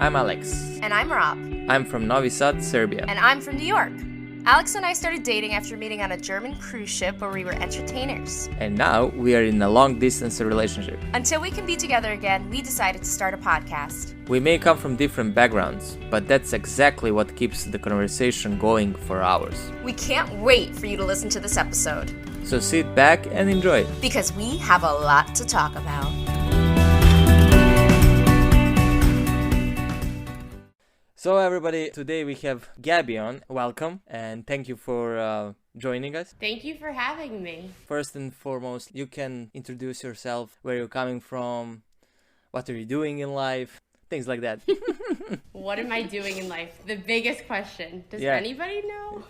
I'm Aleks. And I'm Rob. I'm from Novi Sad, Serbia. And I'm from New York. Alex and I started dating after meeting on a German cruise ship where we were entertainers. And now we are in a long-distance relationship. Until we can be together again, we decided to start a podcast. We may come from different backgrounds, but that's exactly what keeps the conversation going for hours. We can't wait for you to listen to this episode. So sit back and enjoy. Because we have a lot to talk about. So everybody, today we have Gabby on. Welcome and thank you for joining us. Thank you for having me. First and foremost, you can introduce yourself, where you're coming from, what are you doing in life, things like that. What am I doing in life? The biggest question. Does Yeah. anybody know?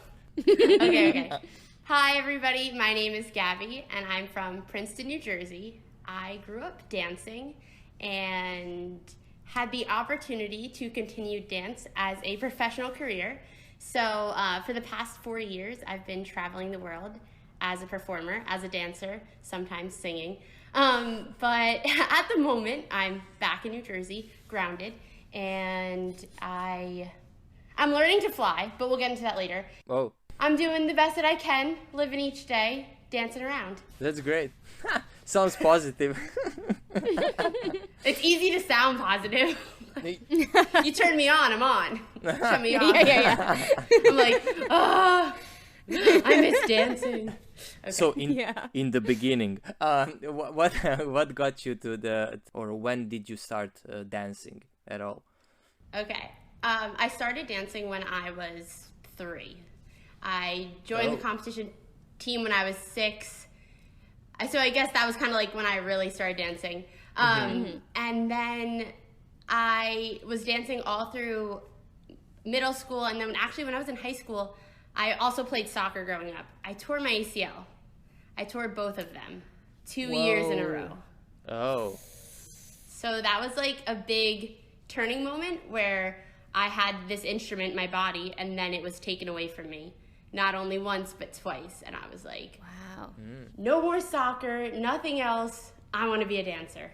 Okay. Hi everybody, my name is Gabby and I'm from Princeton, New Jersey. I grew up dancing and had the opportunity to continue dance as a professional career. So for the past 4 years, I've been traveling the world as a performer, as a dancer, sometimes singing. But at the moment, I'm back in New Jersey, grounded, and I'm learning to fly, but we'll get into that later. Oh, I'm doing the best that I can, living each day, dancing around. that's great. Sounds positive. It's easy to sound positive. You turn me on, I'm on. Shut me off. Yeah. I'm like, oh, I miss dancing. Okay. So in the beginning, what got you to or when did you start dancing at all? Okay. I started dancing when I was 3. I joined the competition team when I was 6. So I guess that was kind of like when I really started dancing. And then I was dancing all through middle school. And then when I was in high school, I also played soccer growing up. I tore my ACL. I tore both of them 2 years in a row. Oh. So that was like a big turning moment where I had this instrument in my body and then it was taken away from me. Not only once, but twice. And I was like, wow, no more soccer, nothing else. I want to be a dancer.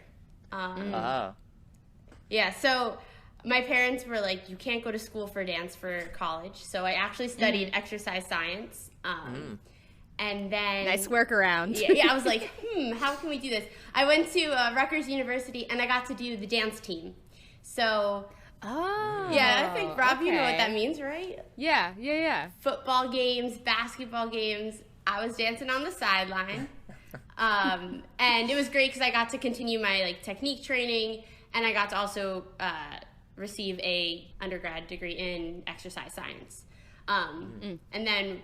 Yeah, so my parents were like, you can't go to school for dance for college. So I actually studied exercise science. And then... Nice workaround. Yeah, I was like, how can we do this? I went to Rutgers University and I got to do the dance team. So... Oh. Yeah, I think, Rob, you know what okay. that means, right? Yeah. Football games, basketball games. I was dancing on the sideline. And it was great because I got to continue my technique training, and I got to also receive a undergrad degree in exercise science. And then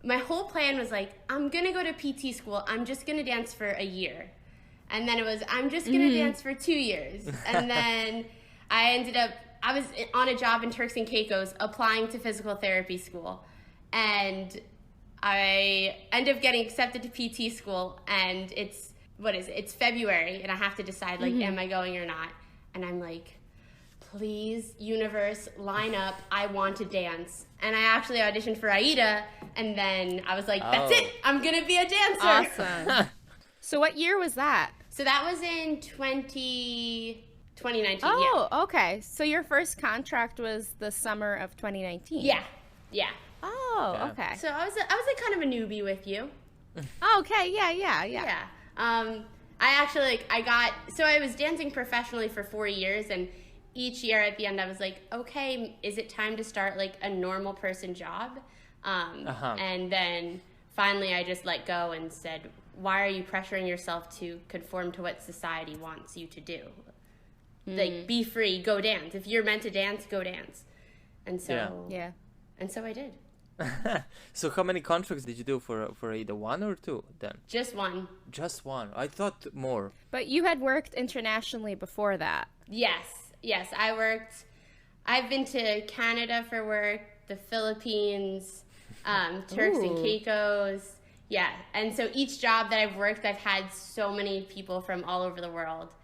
my whole plan was I'm going to go to PT school. I'm just going to dance for a year. And then it was, I'm just going to dance for 2 years. And then I was on a job in Turks and Caicos applying to physical therapy school. And I ended up getting accepted to PT school, and it's February, and I have to decide, am I going or not? And I'm like, please, universe, line up. I want to dance. And I actually auditioned for AIDA, and then I was like, that's it. I'm going to be a dancer. Awesome. So what year was that? So that was in 2019, Oh, okay. So your first contract was the summer of 2019? Yeah. Oh, okay. So I was like kind of a newbie with you. Oh, okay, yeah. Yeah. I was dancing professionally for 4 years, and each year at the end I was like, okay, is it time to start a normal person job? And then finally I just let go and said, why are you pressuring yourself to conform to what society wants you to do? Be free, go dance. If you're meant to dance, go dance. And so And so I did. So how many contracts did you do for either 1 or 2 then? Just one. Just 1. I thought more. But you had worked internationally before that. Yes. I've been to Canada for work, the Philippines, Turks and Caicos. Yeah, and so each job that I've worked, I've had so many people from all over the world.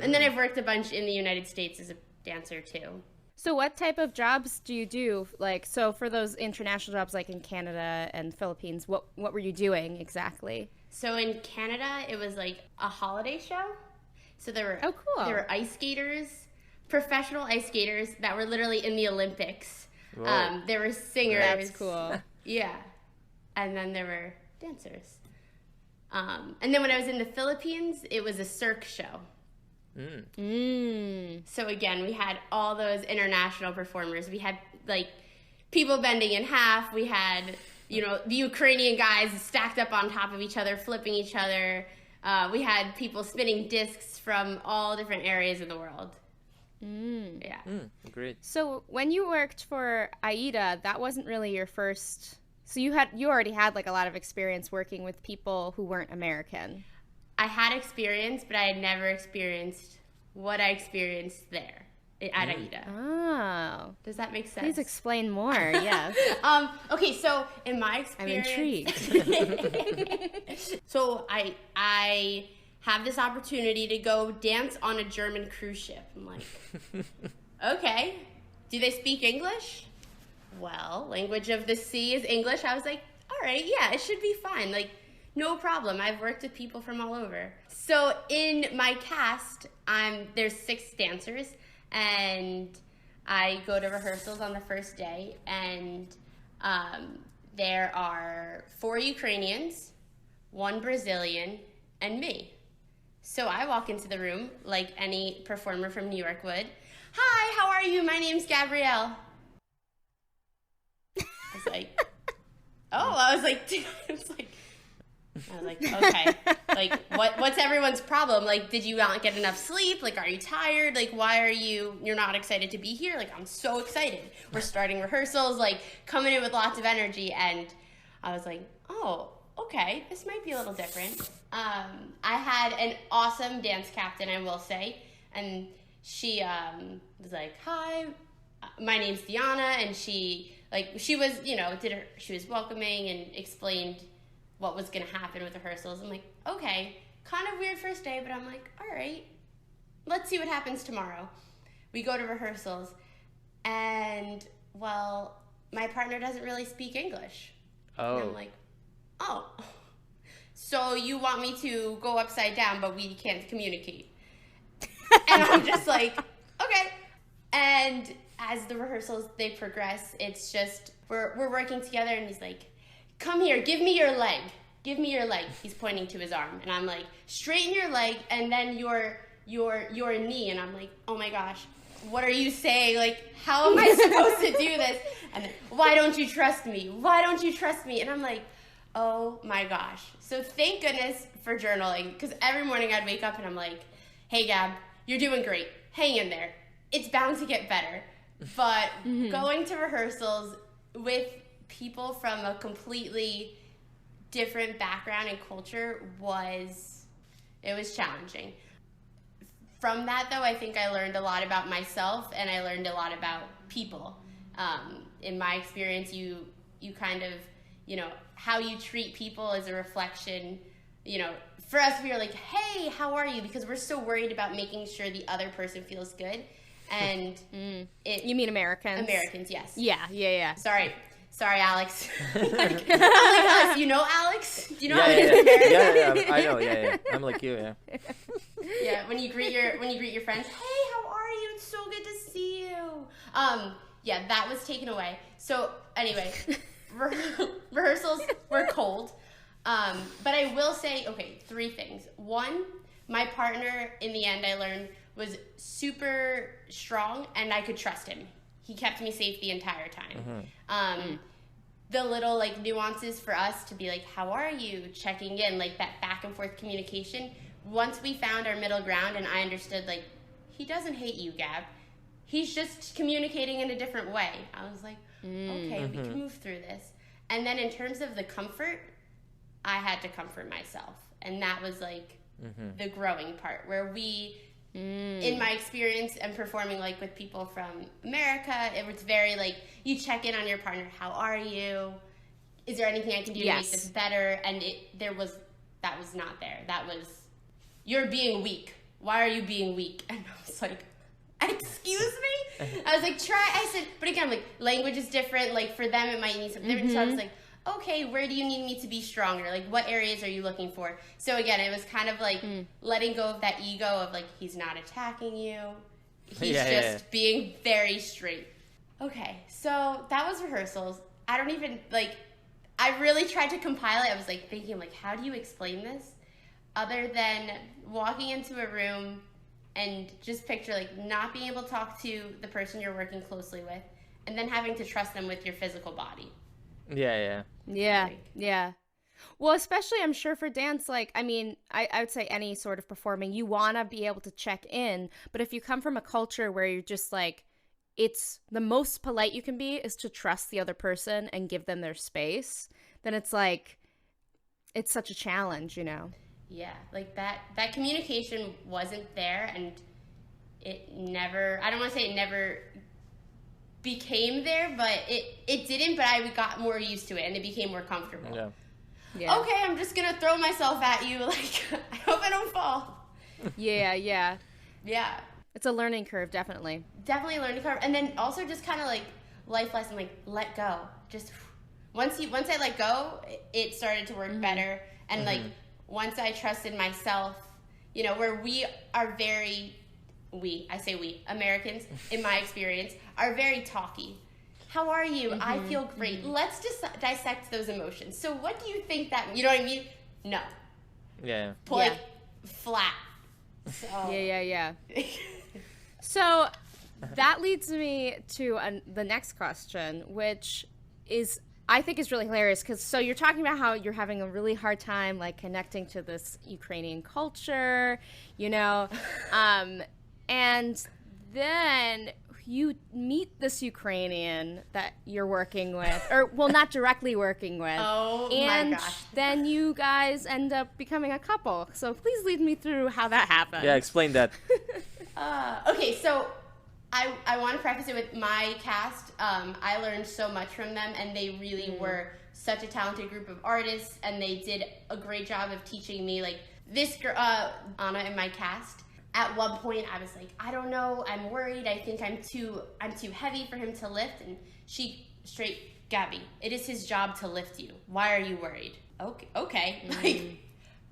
And then I've worked a bunch in the United States as a dancer too. So what type of jobs do you do? So for those international jobs in Canada and Philippines, what were you doing exactly? So in Canada, it was a holiday show. So there were cool. There were ice skaters, professional ice skaters that were literally in the Olympics. Whoa. There were singers. That's cool. Yeah. And then there were dancers. And then when I was in the Philippines, it was a Cirque show. So again, we had all those international performers. We had like people bending in half. We had, you know, the Ukrainian guys stacked up on top of each other, flipping each other. We had people spinning discs from all different areas of the world. Yeah. Great. So when you worked for AIDA, that wasn't really your first. So you already had like a lot of experience working with people who weren't American. I had experience, but I had never experienced what I experienced there at AIDA. Oh. Does that make sense? Please explain more, yes. Okay, so in my experience... I'm intrigued. So I have this opportunity to go dance on a German cruise ship. I'm like, okay. Do they speak English? Well, language of the sea is English. I was like, all right, yeah, it should be fine. Like, no problem. I've worked with people from all over. So in my cast, there's 6 dancers, and I go to rehearsals on the first day, and there are 4 Ukrainians, 1 Brazilian, and me. So I walk into the room like any performer from New York would. Hi, how are you? My name's Gabrielle. I was like, okay, like, what's everyone's problem? Like, did you not get enough sleep? Like, are you tired? Like, why are you're not excited to be here? Like, I'm so excited. We're starting rehearsals, like, coming in with lots of energy. And I was like, oh, okay, this might be a little different. I had an awesome dance captain, I will say. And she was like, hi, my name's Diana. And she was, you know, she was welcoming and explained what was going to happen with rehearsals. I'm like, okay, kind of weird first day, but I'm like, all right, let's see what happens tomorrow. We go to rehearsals, and, well, my partner doesn't really speak English. Oh. And I'm like, oh, so you want me to go upside down, but we can't communicate. And I'm just like, okay. And as the rehearsals, they progress, it's just, we're working together, and he's like, come here, give me your leg. Give me your leg. He's pointing to his arm. And I'm like, straighten your leg, and then your knee. And I'm like, oh my gosh, what are you saying? Like, how am I supposed to do this? And then, why don't you trust me? Why don't you trust me? And I'm like, oh my gosh. So thank goodness for journaling, because every morning I'd wake up and I'm like, hey Gab, you're doing great. Hang in there. It's bound to get better. But going to rehearsals with people from a completely different background and culture was challenging. From that, though, I think I learned a lot about myself, and I learned a lot about people. In my experience, you kind of, you know, how you treat people is a reflection. You know, for us, we were like, hey, how are you? Because we're so worried about making sure the other person feels good. And you mean Americans? Americans, yes. Yeah. Sorry, Aleks. I'm like, you know Aleks? Do you know how it is in America? Yeah, I know. Yeah. I'm like you. Yeah. Yeah. When you greet your friends, hey, how are you? It's so good to see you. Yeah, that was taken away. So anyway, rehearsals were cold. But I will say, okay, 3 things. 1, my partner, in the end, I learned, was super strong, and I could trust him. He kept me safe the entire time. The little, like, nuances for us to be like, how are you? Checking in, like, that back and forth communication. Once we found our middle ground and I understood, like, he doesn't hate you, Gab. He's just communicating in a different way. I was like, okay, we can move through this. And then in terms of the comfort, I had to comfort myself. And that was, like, the growing part, where we... in my experience and performing like with people from America, it was very like you check in on your partner. How are you? Is there anything I can do to make this better? And that was not there. That was, you're being weak. Why are you being weak? And I was like, excuse me? I was like, I said, but again, like language is different. Like for them, it might need something different. So I was like, okay, where do you need me to be stronger? Like, what areas are you looking for? So again, it was kind of like letting go of that ego of like, he's not attacking you. He's just being very straight. Okay, so that was rehearsals. I don't even, like, I really tried to compile it. I was, like, thinking, like, how do you explain this? Other than walking into a room and just picture, like, not being able to talk to the person you're working closely with, and then having to trust them with your physical body. Yeah. Well, especially I'm sure for dance, like, I mean, I would say any sort of performing, you want to be able to check in. But if you come from a culture where you're just like, it's the most polite you can be is to trust the other person and give them their space, then it's like, it's such a challenge, you know? Yeah, like that communication wasn't there, and it never, I don't want to say it never became there, but it didn't, but I got more used to it, and it became more comfortable. Yeah. Okay, I'm just gonna throw myself at you, like, I hope I don't fall. Yeah. Yeah. It's a learning curve, definitely. Definitely a learning curve, and then also just kind of like life lesson, like, let go. Just once I let go, it started to work better, and like once I trusted myself, you know, where I say we, Americans, in my experience, are very talky. How are you? I feel great. Let's just dissect those emotions. So what do you think that, you know what I mean? No. Yeah. Like, flat. So. Yeah. So that leads me to the next question, which is, I think is really hilarious, because so you're talking about how you're having a really hard time, like, connecting to this Ukrainian culture, you know, and then you meet this Ukrainian that you're working with, or, well, not directly working with. Oh, and my gosh. then you guys end up becoming a couple. So please lead me through how that happened. Yeah, explain that. Okay, so I want to preface it with my cast. I learned so much from them, and they really were such a talented group of artists, and they did a great job of teaching me. Like, this girl, Anna, in my cast, at one point I was like, I don't know, I'm worried, I think I'm too heavy for him to lift, and she straight, Gabby, it is his job to lift you. Why are you worried? Okay. Like,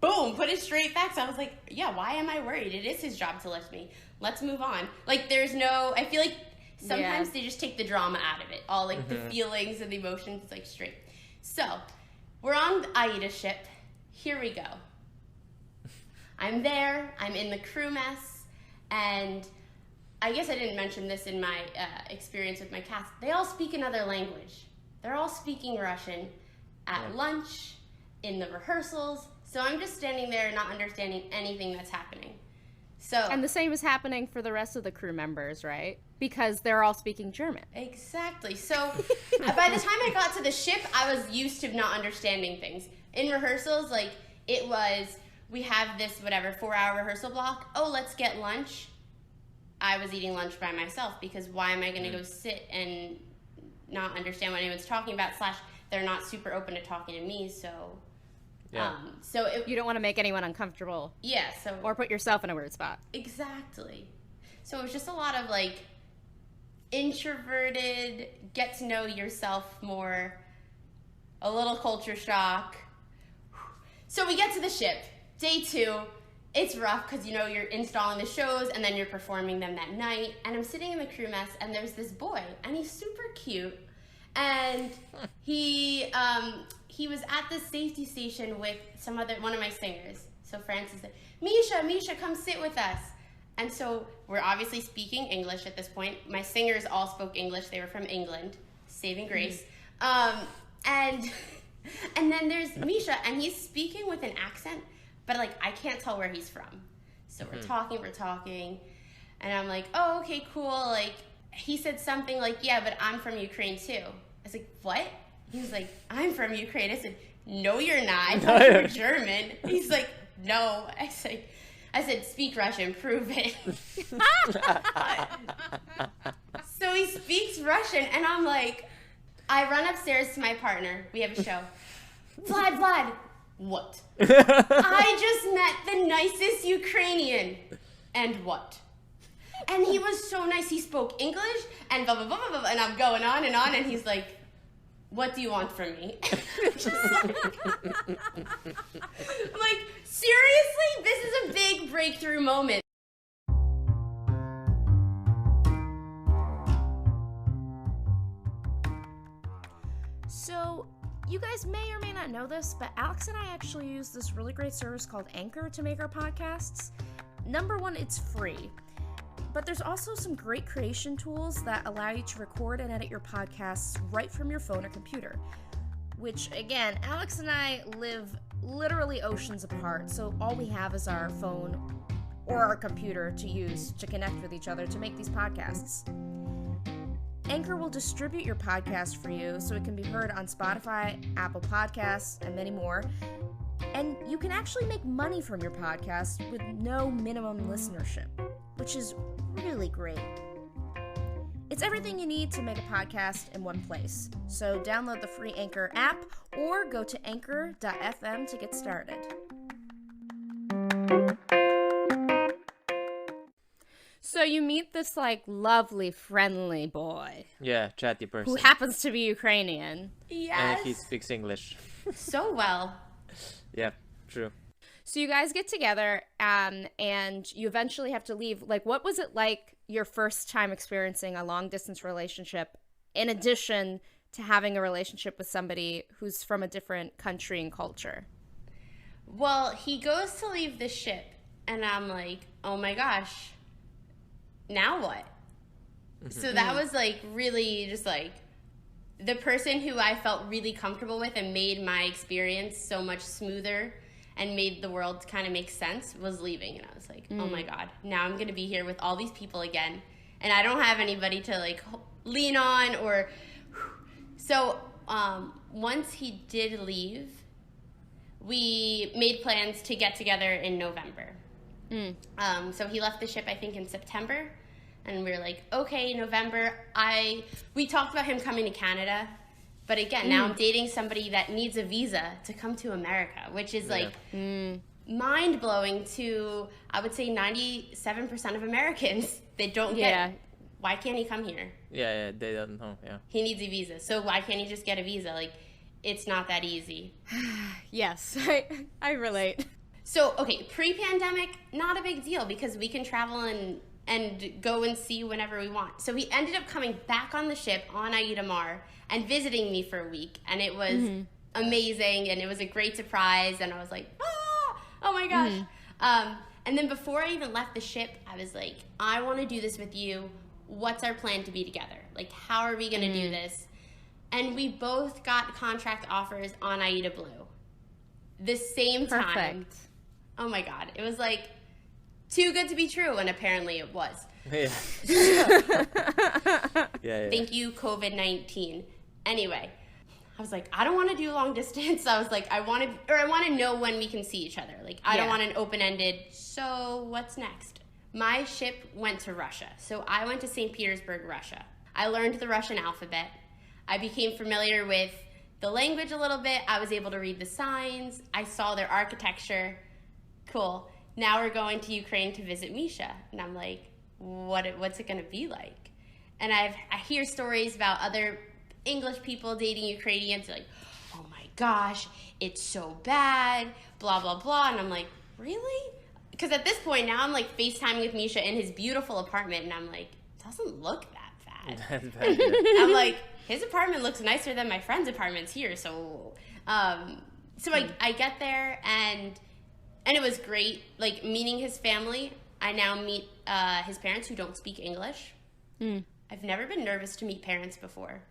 boom, put it straight back. So I was like, yeah, why am I worried? It is his job to lift me. Let's move on. Like, there's no, I feel like sometimes they just take the drama out of it. All, like, the feelings and the emotions, it's like, straight. So, we're on the AIDA ship. Here we go. I'm there, I'm in the crew mess, and I guess I didn't mention this in my experience with my cast. They all speak another language. They're all speaking Russian at lunch, in the rehearsals, so I'm just standing there not understanding anything that's happening. So, and the same is happening for the rest of the crew members, right? Because they're all speaking German. Exactly. So by the time I got to the ship, I was used to not understanding things. In rehearsals, like, it was, we have this, 4-hour rehearsal block. Oh, let's get lunch. I was eating lunch by myself, because why am I going to go sit and not understand what anyone's talking about, / they're not super open to talking to me, so... Yeah. You don't want to make anyone uncomfortable. Yeah, so... Or put yourself in a weird spot. Exactly. So it was just a lot of, like, introverted, get to know yourself more, a little culture shock. So we get to the ship. Day 2, it's rough because, you know, you're installing the shows and then you're performing them that night. And I'm sitting in the crew mess, and there's this boy, and he's super cute. And he was at the safety station with one of my singers. So Francis said, Misha, come sit with us. And so we're obviously speaking English at this point. My singers all spoke English. They were from England, saving grace. And then there's Misha, and he's speaking with an accent, but, like, I can't tell where he's from. So we're talking, and I'm like, oh, okay, cool. Like, he said something like, yeah, but I'm from Ukraine too. I was like, what? He was like, I'm from Ukraine. I said, no, you're not. I thought you were German. He's like, no. I said, speak Russian, prove it. So he speaks Russian, and I'm like, I run upstairs to my partner. We have a show. Vlad, what? I just met the nicest Ukrainian. And what? And he was so nice. He spoke English and blah, blah, blah, blah, blah. And I'm going on, and he's like, what do you want from me? I'm like, seriously? This is a big breakthrough moment. You guys may or may not know this, but Aleks and I actually use this really great service called Anchor to make our podcasts. Number one, it's free. But there's also some great creation tools that allow you to record and edit your podcasts right from your phone or computer. Which, again, Aleks and I live literally oceans apart, so all we have is our phone or our computer to use to connect with each other to make these podcasts. Anchor will distribute your podcast for you so it can be heard on Spotify, Apple Podcasts, and many more. And you can actually make money from your podcast with no minimum listenership, which is really great. It's everything you need to make a podcast in one place. So download the free Anchor app or go to anchor.fm to get started. So you meet this like lovely, friendly boy Yeah, chatty person. who happens to be Ukrainian. Yes. And he speaks English. So well. Yeah, true. So you guys get together, and you eventually have to leave. Like, what was it like your first time experiencing a long-distance relationship, in addition to having a relationship with somebody who's from a different country and culture? Well, he goes to leave the ship, and I'm like, oh my gosh, now what? So that was like really just like the person who I felt really comfortable with and made my experience so much smoother and made the world kind of make sense was leaving. And I was like, oh my God, now I'm going to be here with all these people again. And I don't have anybody to like lean on or... So once he did leave, we made plans to get together in November. So he left the ship, I think, in September. And we were like, okay, November. We talked about him coming to Canada. But again, now I'm dating somebody that needs a visa to come to America, which is like mind-blowing to, I would say, 97% of Americans. They don't get, why can't he come here? Yeah, they don't know, yeah. He needs a visa. So why can't he just get a visa? Like, it's not that easy. Yes, I relate. So, okay, pre-pandemic, not a big deal because we can travel and go and see whenever we want. So he ended up coming back on the ship on Aida Mar and visiting me for a week. And it was amazing, and it was a great surprise. And I was like, oh my gosh. And then before I even left the ship, I was like, I want to do this with you. What's our plan to be together? Like, how are we going to do this? And we both got contract offers on Aida Blue. The same time. Perfect. Oh my God. It was like too good to be true, and apparently it was. Yeah. Yeah. Thank you, COVID-19. Anyway, I was like, I don't want to do long distance. I was like, I want to know when we can see each other. Like, I don't want an open-ended, so what's next? My ship went to Russia. So I went to St. Petersburg, Russia. I learned the Russian alphabet. I became familiar with the language a little bit. I was able to read the signs. I saw their architecture. Cool. Now we're going to Ukraine to visit Misha. And I'm like, what's it going to be like? And I hear stories about other English people dating Ukrainians. They're like, oh my gosh, it's so bad, blah, blah, blah. And I'm like, really? Because at this point now I'm like FaceTiming with Misha in his beautiful apartment. And I'm like, it doesn't look that bad. I'm like, his apartment looks nicer than my friend's apartments here. So I get there and it was great. Like, meeting his family. I now meet his parents who don't speak English. I've never been nervous to meet parents before.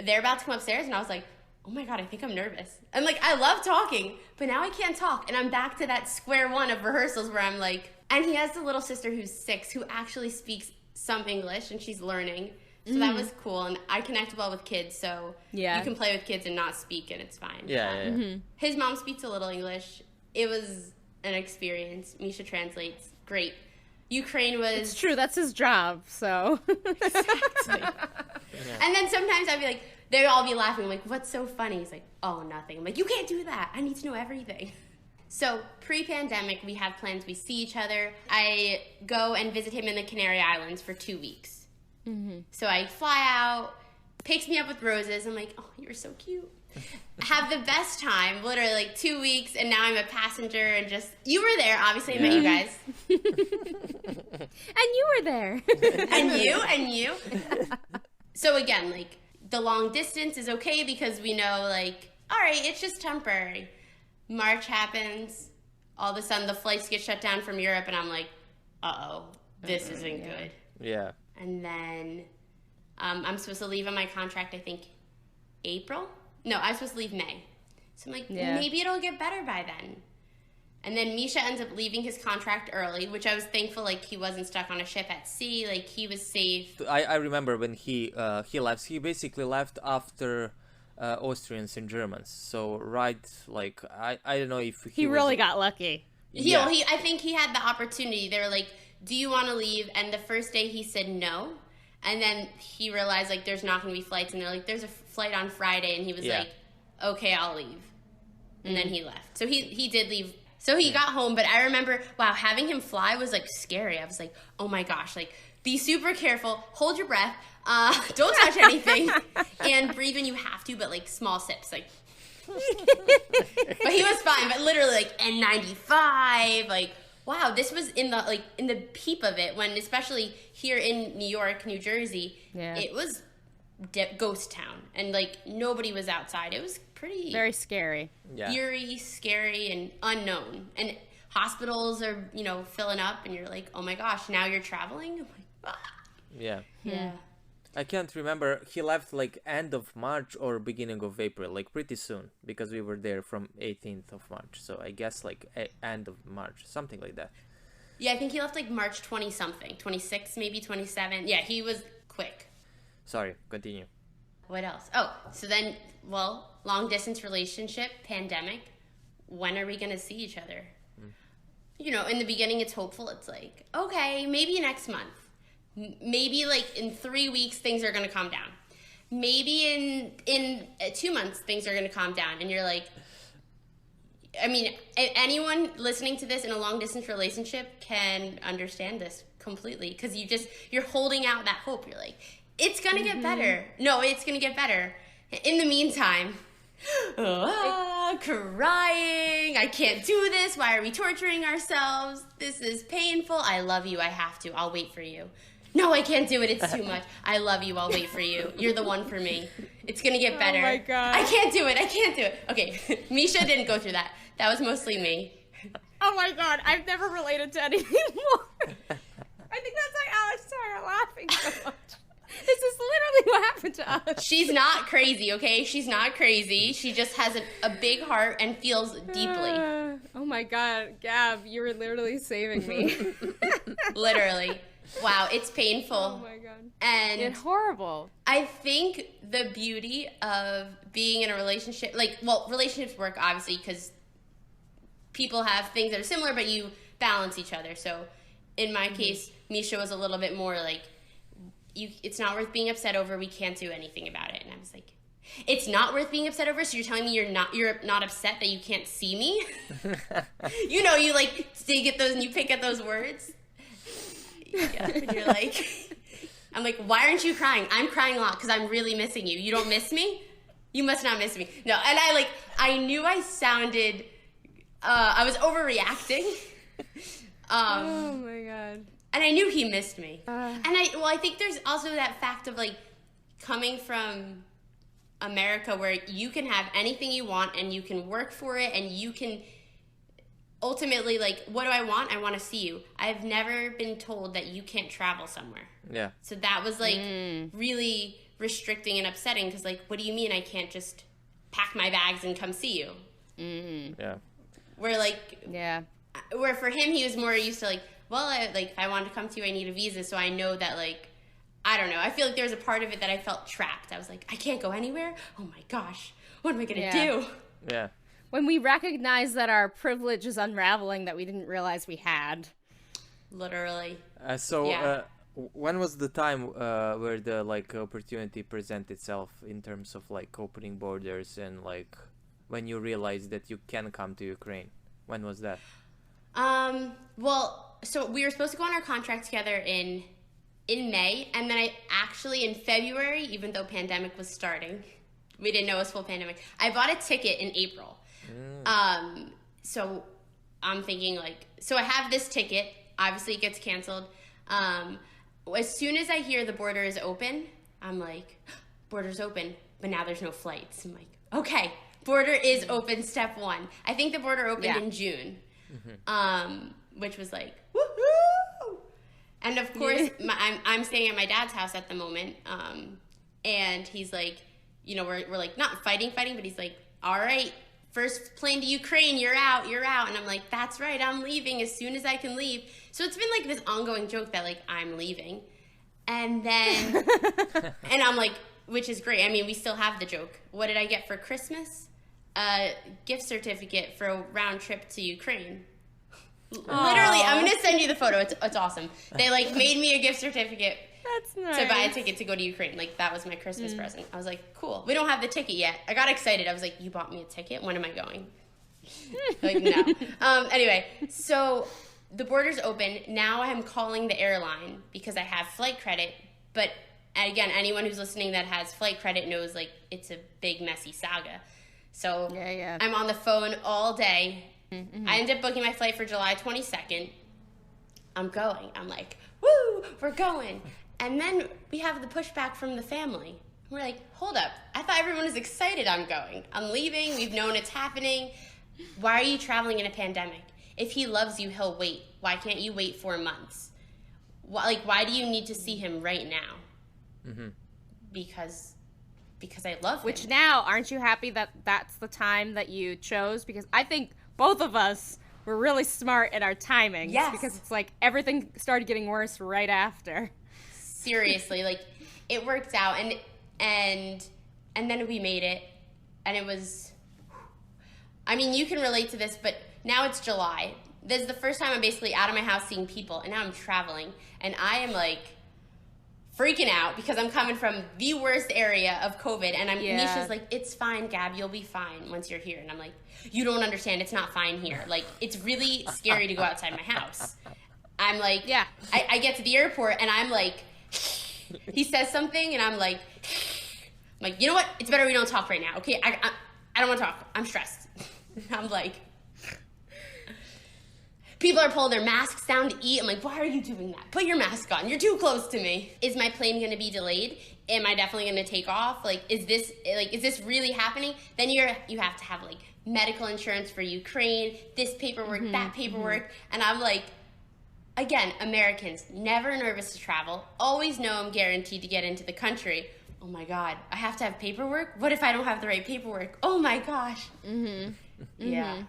They're about to come upstairs, and I was like, oh my God, I think I'm nervous. And like, I love talking, but now I can't talk. And I'm back to that square one of rehearsals where I'm like, and he has a little sister who's 6 who actually speaks some English, and she's learning. So that was cool, and I connect well with kids, so you can play with kids and not speak, and it's fine. His mom speaks a little English. It was an experience. Misha translates. Great. Ukraine was... It's true, that's his job, so... Exactly. And then sometimes I'd be like, they'd all be laughing. I'm like, what's so funny? He's like, oh, nothing. I'm like, you can't do that. I need to know everything. So pre-pandemic, we have plans. We see each other. I go and visit him in the Canary Islands for 2 weeks. So I fly out, picks me up with roses. I'm like, oh, you're so cute. Have the best time, literally like 2 weeks, and now I'm a passenger and just, you were there, obviously I met you guys. And you were there. and you. So again, like, the long distance is okay because we know, like, all right, it's just temporary. March happens. All of a sudden, the flights get shut down from Europe, and I'm like, uh-oh, this isn't good. Yeah. And then I'm supposed to leave on my contract, I think, April? No, I'm supposed to leave May. So I'm like, maybe it'll get better by then. And then Misha ends up leaving his contract early, which I was thankful, like, he wasn't stuck on a ship at sea. Like, he was safe. I remember when he left. He basically left after Austrians and Germans. So like I don't know if he really got lucky. I think he had the opportunity. They were like, "Do you want to leave?" And the first day he said no, and then he realized like there's not going to be flights, and they're like, "There's a flight on Friday," and he was like, "Okay, I'll leave," and then he left. So he did leave. So he got home, but I remember, wow, having him fly was like scary. I was like, oh my gosh, like be super careful, hold your breath, don't touch anything, and breathe when you have to, but like small sips, like. But he was fine. But literally, like N95, like wow, this was in the peep of it. When especially here in New York, New Jersey, it was ghost town, and like nobody was outside. It was pretty very scary, eerie, scary, and unknown. And hospitals are filling up, and you're like, oh my gosh, now you're traveling. I'm like, ah. Yeah. I can't remember. He left like end of March or beginning of April, like pretty soon, because we were there from 18th of March. So I guess like end of March, something like that. Yeah, I think he left like March 20 something, 26 maybe, 27. Yeah, he was quick. Sorry, continue. What else? Oh, so then, well, long distance relationship, pandemic. When are we going to see each other? In the beginning it's hopeful. It's like, okay, maybe next month. Maybe like in 3 weeks things are going to calm down. Maybe in 2 months things are going to calm down. And you're like, I mean, anyone listening to this in a long distance relationship can understand this completely, because you're holding out that hope. You're like, it's going to get better. No, it's going to get better. In the meantime, crying, I can't do this. Why are we torturing ourselves? This is painful. I love you. I have to. I'll wait for you. No, I can't do it. It's too much. I love you. I'll wait for you. You're the one for me. It's going to get better. Oh, my God. I can't do it. Okay, Misha didn't go through that. That was mostly me. Oh, my God. I've never related to anything more. I think that's why Alex started laughing so much. This is literally what happened to us. She's not crazy, okay? She's not crazy. She just has a big heart and feels deeply. Oh, my God. Gab, you were literally saving me. Literally. Wow, it's painful. Oh my God. And it's horrible. I think the beauty of being in a relationship, relationships work obviously because people have things that are similar, but you balance each other. So in my case, Misha was a little bit more like, it's not worth being upset over. We can't do anything about it. And I was like, it's not worth being upset over. So you're telling me you're not upset that you can't see me? You you pick at those words. Yeah, and you're like, I'm like, why aren't you crying? I'm crying a lot because I'm really missing you. You don't miss me? You must not miss me. No, and I knew I sounded, I was overreacting. Oh my God. And I knew he missed me. And I think there's also that fact of like coming from America where you can have anything you want and you can work for it and you can ultimately, like, what do I want? I want to see you. I've never been told that you can't travel somewhere. Yeah. So that was, like, really restricting and upsetting because, like, what do you mean I can't just pack my bags and come see you? Mm-hmm. Yeah. Where for him, he was more used to, like, well, if I want to come to you, I need a visa. So I know that, like, I don't know. I feel like there was a part of it that I felt trapped. I was like, I can't go anywhere? Oh, my gosh. What am I going to do? Yeah. When we recognize that our privilege is unraveling that we didn't realize we had. Literally. When was the time where the opportunity presented itself in terms of like opening borders and like when you realized that you can come to Ukraine? When was that? So we were supposed to go on our contract together in May, and then I actually in February, even though pandemic was starting, we didn't know it was full pandemic, I bought a ticket in April. So I'm thinking so I have this ticket, obviously it gets canceled. As soon as I hear the border is open, I'm like, border's open, but now there's no flights. I'm like, okay, border is open, step one. I think the border opened Yeah. in June, which was like, woohoo! And of course, I'm staying at my dad's house at the moment, and he's like, you know, we're like not fighting, but he's like, all right, first plane to Ukraine, you're out. And I'm like, that's right, I'm leaving as soon as I can leave. So it's been like this ongoing joke that like I'm leaving. And then, and I'm like, which is great. I mean, we still have the joke. What did I get for Christmas? A gift certificate for a round trip to Ukraine. Literally, I'm going to send you the photo. It's awesome. They like made me a gift certificate That's nice. to buy a ticket to go to Ukraine. Like that was my Christmas present. I was like, cool. We don't have the ticket yet. I got excited. I was like, you bought me a ticket? When am I going? Like, no. Anyway, so the border's open. Now I'm calling the airline because I have flight credit. But again, anyone who's listening that has flight credit knows like it's a big, messy saga. So Yeah. I'm on the phone all day. I ended up booking my flight for July 22nd. I'm going. I'm like, woo, we're going. And then we have the pushback from the family. We're like, hold up. I thought everyone was excited I'm going. I'm leaving. We've known it's happening. Why are you traveling in a pandemic? If he loves you, he'll wait. Why can't you wait 4 months? Why do you need to see him right now? Because I love him. Which now, aren't you happy that that's the time that you chose? Because I think both of us were really smart in our timing. Yes. Because it's like everything started getting worse right after. Seriously, like it worked out, and then we made it, and it was. I mean, you can relate to this, but now it's July. This is the first time I'm basically out of my house seeing people, and now I'm traveling, and I am like freaking out because I'm coming from the worst area of COVID, and Misha's like, it's fine, Gab, you'll be fine once you're here, and I'm like, you don't understand, it's not fine here. Like, it's really scary to go outside my house. I'm like, I get to the airport, and I'm like, he says something, and I'm like, you know what? It's better we don't talk right now, okay? I don't want to talk. I'm stressed. I'm like, people are pulling their masks down to eat. I'm like, why are you doing that? Put your mask on. You're too close to me. Is my plane going to be delayed? Am I definitely going to take off? Like, is this really happening? Then you have to have like medical insurance for Ukraine, this paperwork, that paperwork, and I'm like, again, Americans never nervous to travel, always know I'm guaranteed to get into the country. Oh my God, I have to have paperwork? What if I don't have the right paperwork? Oh my gosh. Yeah.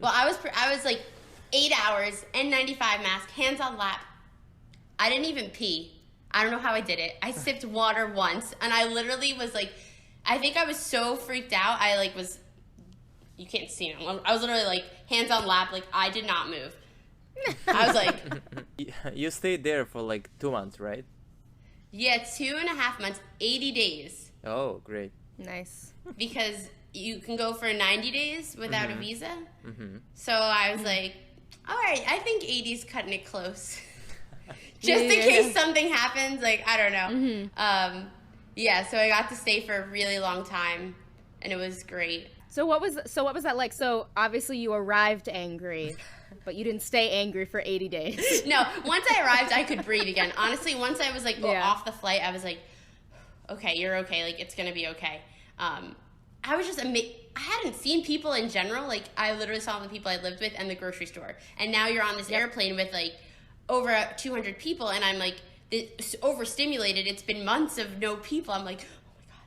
Well, I was like 8 hours, N95 mask, hands on lap. I didn't even pee. I don't know how I did it. I sipped water once, and I literally was like, I think I was so freaked out. I like was, you can't see me. I was literally like hands on lap, like I did not move. I was like, You stayed there for like 2 months, right? yeah, 2.5 months, 80 days. Oh, great. Nice. Because you can go for 90 days without a visa. So I was like, all right, I think 80 is cutting it close. Just in case something happens, like, I don't know. Yeah, so I got to stay for a really long time, and it was great. So what was that like? So obviously you arrived angry, but you didn't stay angry for 80 days. No, once I arrived, I could breathe again. Honestly, once I was like off the flight, I was like, okay, you're okay. Like, it's going to be okay. I was just I hadn't seen people in general. Like, I literally saw the people I lived with and the grocery store. And now you're on this airplane with like over 200 people, and I'm like overstimulated. It's been months of no people. I'm like,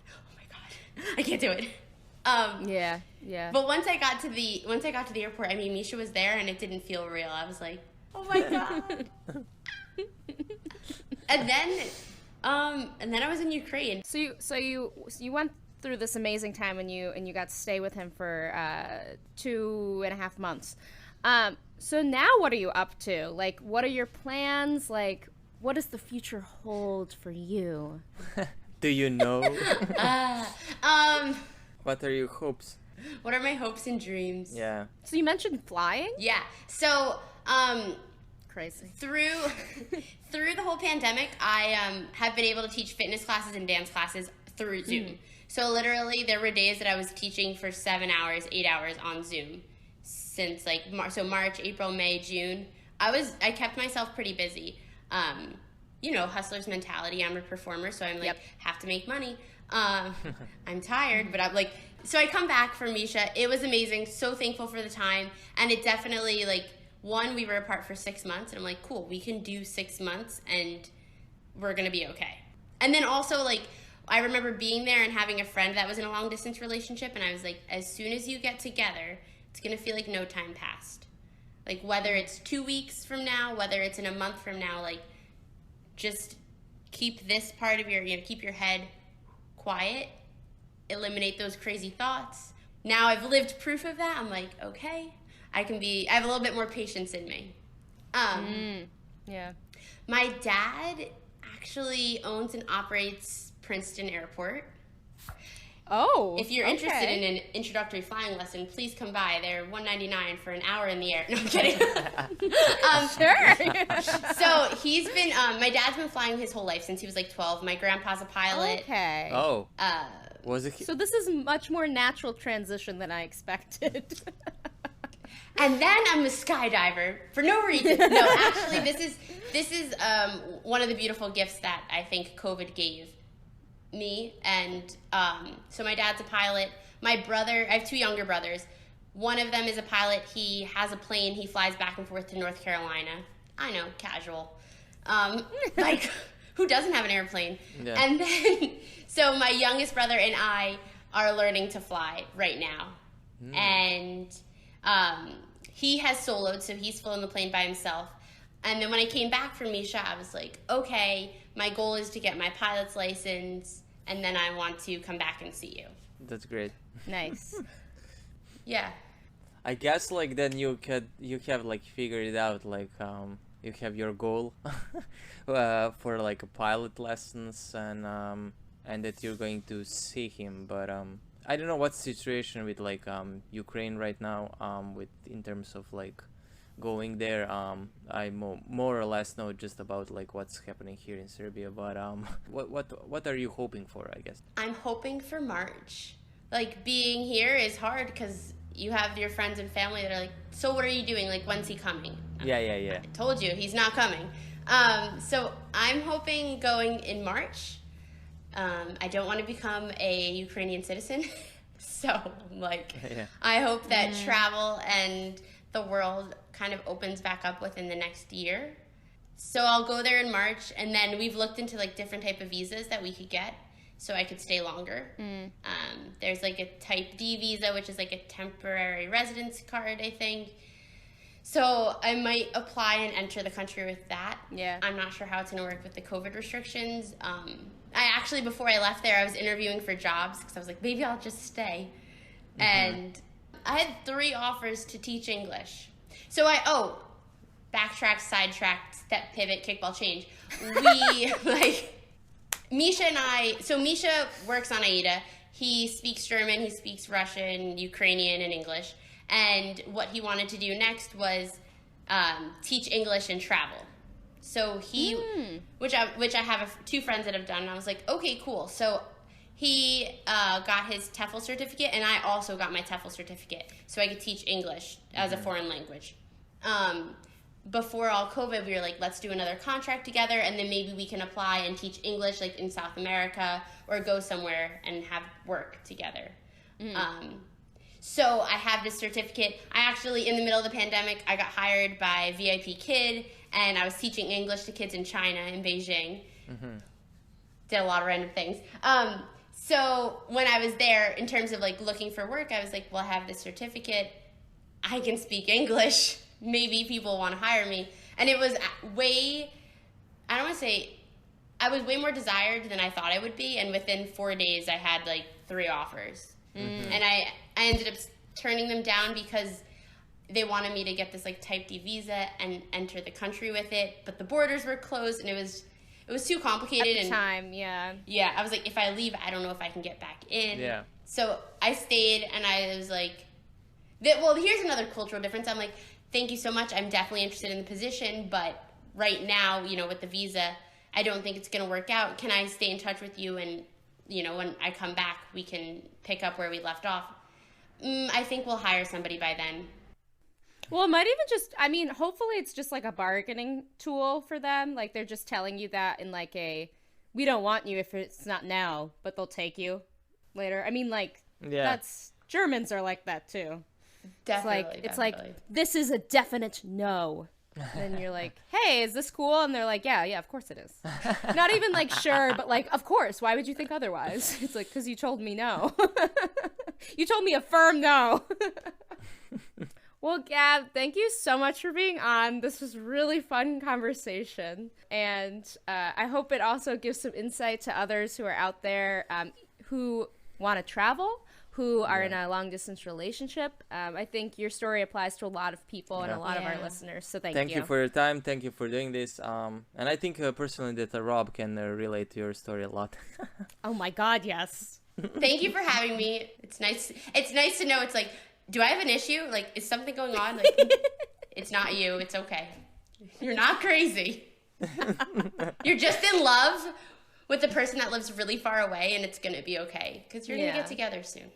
oh my god, I can't do it. Yeah. But once I got to the airport, I mean, Misha was there, and it didn't feel real. I was like, oh my god. And then I was in Ukraine. So you went through this amazing time, and you got to stay with him for 2.5 months. So now what are you up to? Like, what are your plans? Like, what does the future hold for you? Do you know? What are your hopes? What are my hopes and dreams? Yeah. So you mentioned flying? Yeah. So, Crazy. through the whole pandemic, I have been able to teach fitness classes and dance classes through Zoom. So literally, there were days that I was teaching for 7 hours, 8 hours on Zoom since like March, April, May, June. I kept myself pretty busy. You know, hustler's mentality. I'm a performer, so I'm like, have to make money. I'm tired, but I'm like, So I come back from Misha. It was amazing. So thankful for the time. And it definitely, like, one, we were apart for 6 months. And I'm like, cool, we can do 6 months and we're going to be okay. And then also, like, I remember being there and having a friend that was in a long distance relationship. And I was like, as soon as you get together, it's going to feel like no time passed. Like, whether it's 2 weeks from now, whether it's in a month from now, like, just keep this part of your, keep your head quiet, eliminate those crazy thoughts. Now I've lived proof of that. I'm like, okay, I have a little bit more patience in me. Yeah. My dad actually owns and operates Princeton Airport. Oh, if you're interested in an introductory flying lesson, please come by. They're $199 for an hour in the air. No, I'm kidding. Sure. So he's been, my dad's been flying his whole life since he was like 12. My grandpa's a pilot. Okay. Oh. Was it? So this is much more natural transition than I expected. And then I'm a skydiver for no reason. No, actually, this is one of the beautiful gifts that I think COVID gave me. And so my dad's a pilot. My brother, I have 2 younger brothers. One of them is a pilot. He has a plane. He flies back and forth to North Carolina. I know, casual. Like, who doesn't have an airplane? Yeah. And then, so my youngest brother and I are learning to fly right now. And he has soloed, so he's flown the plane by himself. And then when I came back from Misha, I was like, okay, my goal is to get my pilot's license, and then I want to come back and see you. That's great. Nice. Yeah. I guess like then you have like figured it out, like you have your goal for like a pilot lessons and that you're going to see him, but I don't know what's the situation with like Ukraine right now with in terms of like going there. I more or less know just about like what's happening here in Serbia, but what are you hoping for, I guess? I'm hoping for March. Like, being here is hard because you have your friends and family that are like, so what are you doing? Like, when's he coming? Yeah. I told you, he's not coming. So I'm hoping going in March. I don't want to become a Ukrainian citizen. So, like, yeah. I hope that travel and the world kind of opens back up within the next year. So I'll go there in March, and then we've looked into, like, different type of visas that we could get so I could stay longer. There's, like, a Type D visa, which is, like, a temporary residence card, I think. So I might apply and enter the country with that. Yeah. I'm not sure how it's going to work with the COVID restrictions. I actually, before I left there, I was interviewing for jobs because I was like, maybe I'll just stay. And I had 3 offers to teach English. So backtrack, sidetrack, step, pivot, kickball, change. We, like, Misha and I, so Misha works on AIDA. He speaks German, he speaks Russian, Ukrainian, and English. And what he wanted to do next was teach English and travel. So he, which I have 2 friends that have done, and I was like, okay, cool. So he got his TEFL certificate, and I also got my TEFL certificate, so I could teach English as a foreign language. Before all COVID, we were like, let's do another contract together, and then maybe we can apply and teach English, like, in South America, or go somewhere and have work together. So I have this certificate. I actually, in the middle of the pandemic, I got hired by VIP Kid, and I was teaching English to kids in China, in Beijing. Did a lot of random things. So when I was there, in terms of, like, looking for work, I was like, well, I have this certificate. I can speak English. Maybe people want to hire me. And it was I was way more desired than I thought I would be. And within 4 days, I had, like, 3 offers. And I ended up turning them down because they wanted me to get this, like, Type D visa and enter the country with it. But the borders were closed, and it was too complicated. At the time, yeah. Yeah, I was like, if I leave, I don't know if I can get back in. Yeah. So I stayed, and I was like, well, here's another cultural difference. I'm like, thank you so much. I'm definitely interested in the position, but right now, with the visa, I don't think it's going to work out. Can I stay in touch with you? And, when I come back, we can pick up where we left off. I think we'll hire somebody by then. Well, it might even hopefully it's just like a bargaining tool for them. Like, they're just telling you that in like we don't want you if it's not now, but they'll take you later. I mean, like, Yeah. Germans are like that too. Definitely. It's like this is a definite no. And you're like, hey, is this cool? And they're like, yeah, of course it is. Not even like sure, but like, of course. Why would you think otherwise? It's like, because you told me no. You told me a firm no. Well, Gab, thank you so much for being on. This was really fun conversation. And I hope it also gives some insight to others who are out there who want to travel, who are in a long-distance relationship. I think your story applies to a lot of people and a lot of our listeners, so thank you. Thank you for your time. Thank you for doing this. And I think personally that Rob can relate to your story a lot. Oh my God, yes. Thank you for having me. It's nice to know. It's like, do I have an issue? Like, is something going on? Like, it's not you. It's okay. You're not crazy. You're just in love with the person that lives really far away, and it's going to be okay because you're going to get together soon.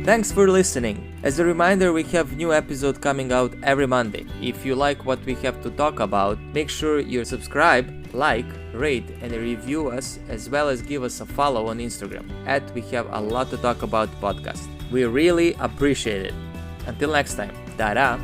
Thanks for listening. As a reminder, we have new episode coming out every Monday. If you like what we have to talk about, make sure you subscribe, like, rate, and review us, as well as give us a follow on Instagram @We Have a Lot to Talk About podcast. We really appreciate it. Until next time, ta-da!